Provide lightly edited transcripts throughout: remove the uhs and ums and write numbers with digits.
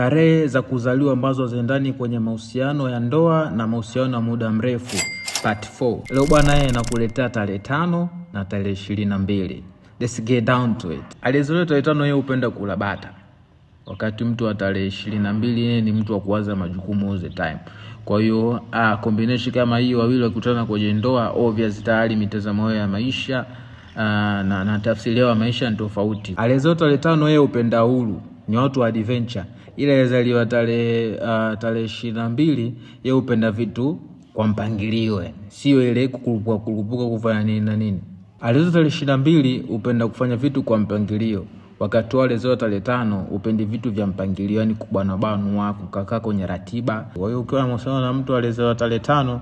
Tarehe za kuzaliwa ambazo zendani kwenye mahusiano ya ndoa na mahusiano ya muda mrefu part 4. Leo bwana yeye nakuletea tarehe 5 na tarehe 22. Let's get down to it. Aliyezaliwa tarehe 5 yeye hupenda kula bata. Wakati mtu wa tarehe 22 yeye ni mtu wa kuanza majukumu all the time. Kwa hiyo combination kama hiyo wawili wakutana kwenye ndoa, obvious tayari mitazamo ya maisha na tafsiri ya maisha ni tofauti. Aliyezaliwa tarehe 5 yeye hupenda uhuru, ni watu wa adventure. Ile alizaliwa tarehe 22 yeye hupenda vitu kwa mpangilio, sio ile kukurupuka kufanya nini na nini. Alizaliwa tarehe 22 hupenda kufanya vitu kwa mpangilio, wakati wale alizaliwa tarehe 5 upendi vitu vya mpangilio, yani kubana wako kukaa kwenye ratiba. Kwa hiyo ukiwa unamsema na mtu alizaliwa tarehe 5,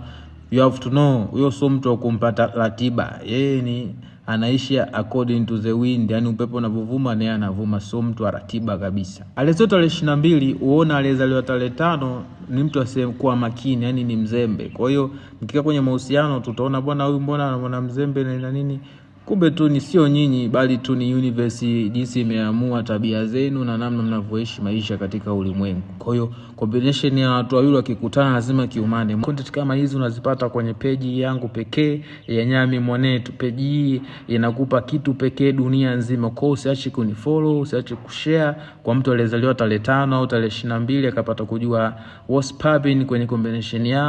you have to know huyo sio mtu wa kumpata ratiba. Yeye ni anaishi according to the wind, yani upepo unavuma na yeye anavuma, sio mtu wa ratiba kabisa. Alizaliwa tarehe 22 uona alizaliwa tarehe 5 ni mtu asiyekuwa makini, yani ni mzembe. Kwa hiyo mkikaa kwenye mahusiano tutaona bwana huyu mbona anaona mzembe na nini, kumbe tu ni sio nyinyi bali tu ni universe jinsi imeamua tabia zenu na namna mnavyoishi maisha katika ulimwengu. Kwa hiyo combination ya watu wawili wakikutana lazima kiumane. Content kama hizi unazipata kwenye page yangu pekee ya Nyami Mwanetu. Page hii inakupa kitu pekee dunia nzima. Kwa hiyo usiache kunifollow, usiache kushare kwa mtu aliyezaliwa tarehe 5 au tarehe 22 akapata kujua what's popping kwenye combination yao.